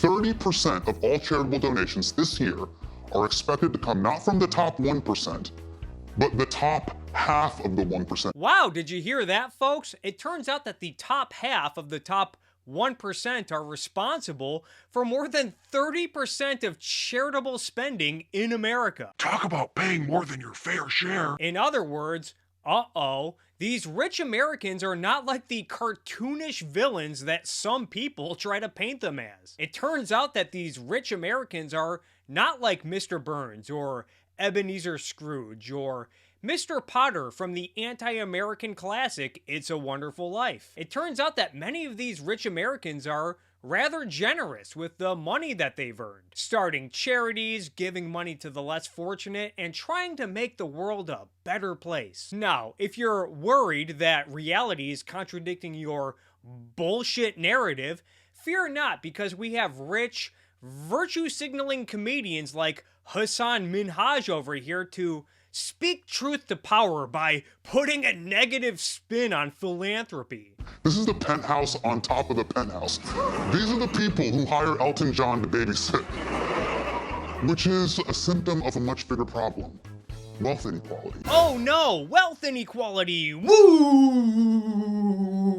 30% of all charitable donations this year are expected to come not from the top 1%, but the top half of the 1%. Wow, did you hear that, folks? It turns out that the top half of the top 1% are responsible for more than 30% of charitable spending in America. Talk about paying more than your fair share. In other words, these rich Americans are not like the cartoonish villains that some people try to paint them as. It turns out that these rich Americans are not like Mr. Burns or Ebenezer Scrooge or Mr. Potter from the anti-American classic It's a Wonderful Life. It turns out that many of these rich Americans are rather generous with the money that they've earned, starting charities, giving money to the less fortunate, and trying to make the world a better place. Now, if you're worried that reality is contradicting your bullshit narrative, fear not, because we have rich, virtue-signaling comedians like Hassan Minhaj over here to speak truth to power by putting a negative spin on philanthropy. This is the penthouse on top of the penthouse. These are the people who hire Elton John to babysit, which is a symptom of a much bigger problem: wealth inequality. Oh no, wealth inequality, woo!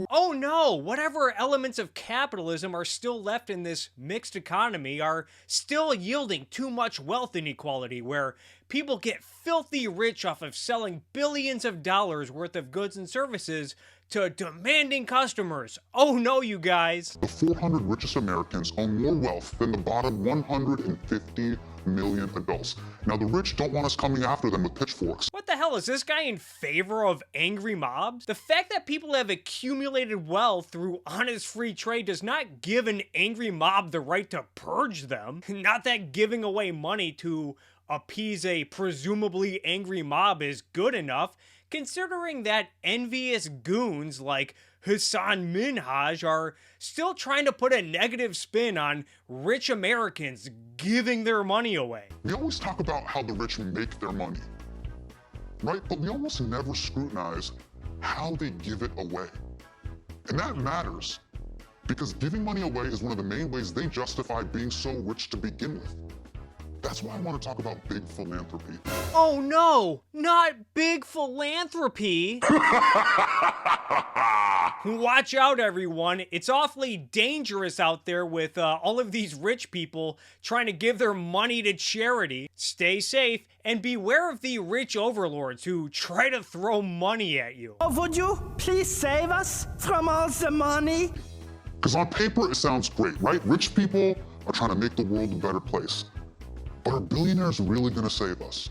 Oh no, whatever elements of capitalism are still left in this mixed economy are still yielding too much wealth inequality, where people get filthy rich off of selling billions of dollars worth of goods and services to demanding customers. Oh no, you guys. The 400 richest Americans own more wealth than the bottom 150 million adults. Now, the rich don't want us coming after them with pitchforks. What the hell, is this guy in favor of angry mobs? The fact that people have accumulated wealth through honest free trade does not give an angry mob the right to purge them. Not that giving away money to appease a presumably angry mob is good enough, considering that envious goons like Hassan Minhaj are still trying to put a negative spin on rich Americans giving their money away. We always talk about how the rich make their money, right? But we almost never scrutinize how they give it away. And that matters, because giving money away is one of the main ways they justify being so rich to begin with. That's why I want to talk about big philanthropy. Oh no, not big philanthropy. Watch out, everyone. It's awfully dangerous out there with all of these rich people trying to give their money to charity. Stay safe and beware of the rich overlords who try to throw money at you. Oh, would you please save us from all the money? Because on paper, it sounds great, right? Rich people are trying to make the world a better place. But are billionaires really going to save us?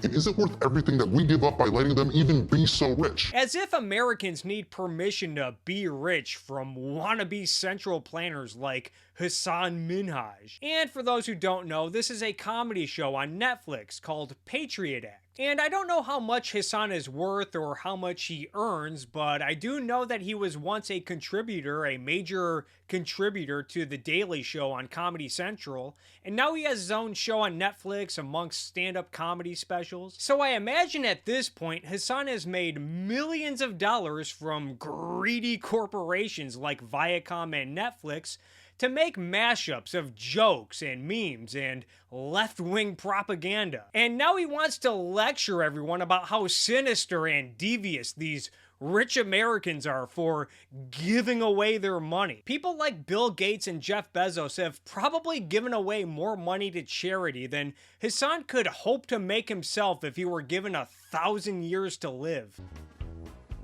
And is it worth everything that we give up by letting them even be so rich? As if Americans need permission to be rich from wannabe central planners like Hassan Minhaj. And for those who don't know, this is a comedy show on Netflix called Patriot Act. And I don't know how much Hassan is worth or how much he earns, but I do know that he was once a contributor, a major contributor to The Daily Show on Comedy Central, and now he has his own show on Netflix amongst stand-up comedy specials. So I imagine at this point, Hassan has made millions of dollars from greedy corporations like Viacom and Netflix to make mashups of jokes and memes and left-wing propaganda. And now he wants to lecture everyone about how sinister and devious these rich Americans are for giving away their money. People like Bill Gates and Jeff Bezos have probably given away more money to charity than Hassan could hope to make himself if he were given 1,000 years to live.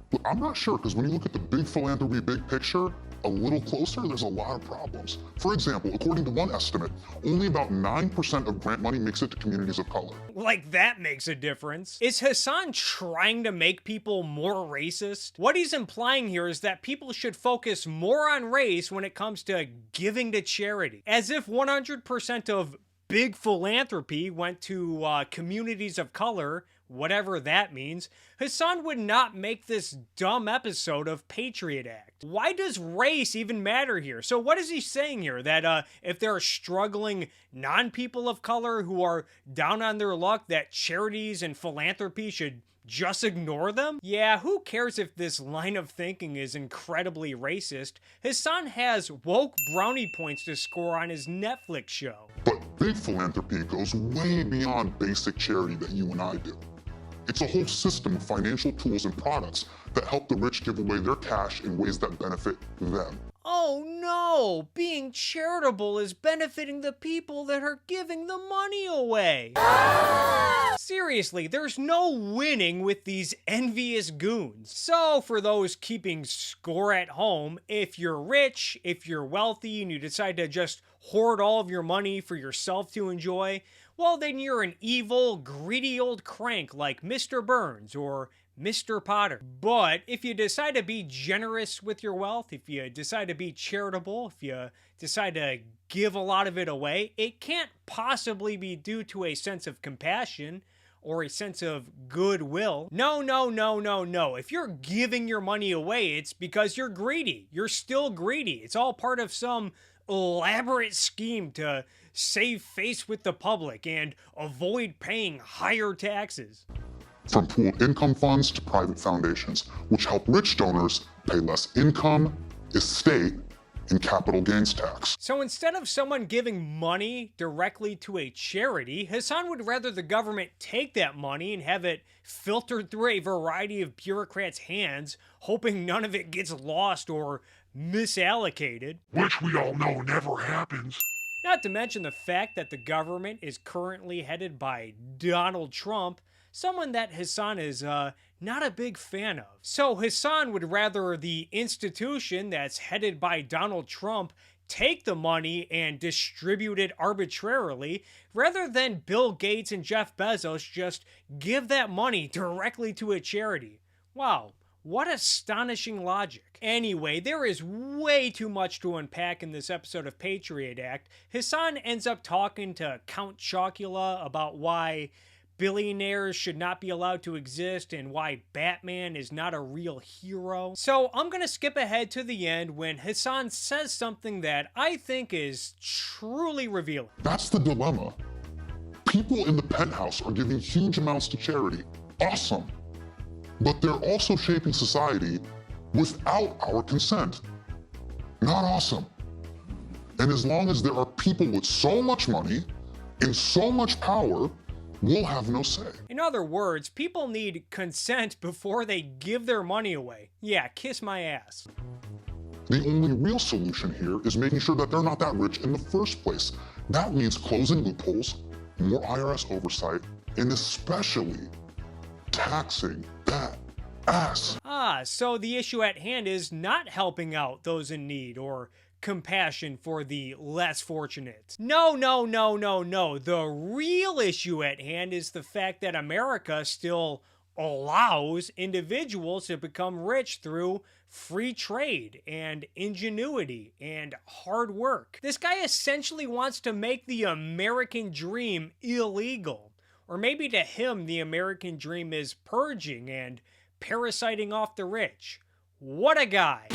But I'm not sure, because when you look at the big philanthropy, big picture, a little closer, there's a lot of problems. For example, according to one estimate, only about 9% of grant money makes it to communities of color. Like that makes a difference. Is Hassan trying to make people more racist? What he's implying here is that people should focus more on race when it comes to giving to charity. As if 100% of big philanthropy went to communities of color, whatever that means, Hassan would not make this dumb episode of Patriot Act. Why does race even matter here? So what is he saying here? That if there are struggling non-people of color who are down on their luck, that charities and philanthropy should just ignore them? Yeah, who cares if this line of thinking is incredibly racist? Hassan has woke brownie points to score on his Netflix show. But big philanthropy goes way beyond basic charity that you and I do. It's a whole system of financial tools and products that help the rich give away their cash in ways that benefit them. Oh no! Being charitable is benefiting the people that are giving the money away! Seriously, there's no winning with these envious goons. So, for those keeping score at home, if you're rich, if you're wealthy, and you decide to just hoard all of your money for yourself to enjoy, well, then you're an evil, greedy old crank like Mr. Burns or Mr. Potter. But if you decide to be generous with your wealth, if you decide to be charitable, if you decide to give a lot of it away, it can't possibly be due to a sense of compassion or a sense of goodwill. No, no, no, no, no. If you're giving your money away, it's because you're greedy. You're still greedy. It's all part of some elaborate scheme to save face with the public and avoid paying higher taxes. From pooled income funds to private foundations, which help rich donors pay less income, estate, and capital gains tax. So instead of someone giving money directly to a charity, Hassan would rather the government take that money and have it filtered through a variety of bureaucrats' hands, hoping none of it gets lost or misallocated. Which we all know never happens. Not to mention the fact that the government is currently headed by Donald Trump, someone that Hassan is not a big fan of. So Hassan would rather the institution that's headed by Donald Trump take the money and distribute it arbitrarily, rather than Bill Gates and Jeff Bezos just give that money directly to a charity. Wow. What astonishing logic. Anyway, there is way too much to unpack in this episode of Patriot Act. Hassan ends up talking to Count Chocula about why billionaires should not be allowed to exist and why Batman is not a real hero. So I'm gonna skip ahead to the end when Hassan says something that I think is truly revealing. That's the dilemma. People in the penthouse are giving huge amounts to charity. Awesome. But they're also shaping society without our consent. Not awesome. And as long as there are people with so much money and so much power, we'll have no say. In other words, people need consent before they give their money away. Yeah, kiss my ass. The only real solution here is making sure that they're not that rich in the first place. That means closing loopholes, more IRS oversight, and especially taxing that ass. So the issue at hand is not helping out those in need or compassion for the less fortunate. No, no, no, no, no. The real issue at hand is the fact that America still allows individuals to become rich through free trade and ingenuity and hard work. This guy essentially wants to make the American dream illegal. Or maybe to him, the American dream is purging and parasiting off the rich. What a guy.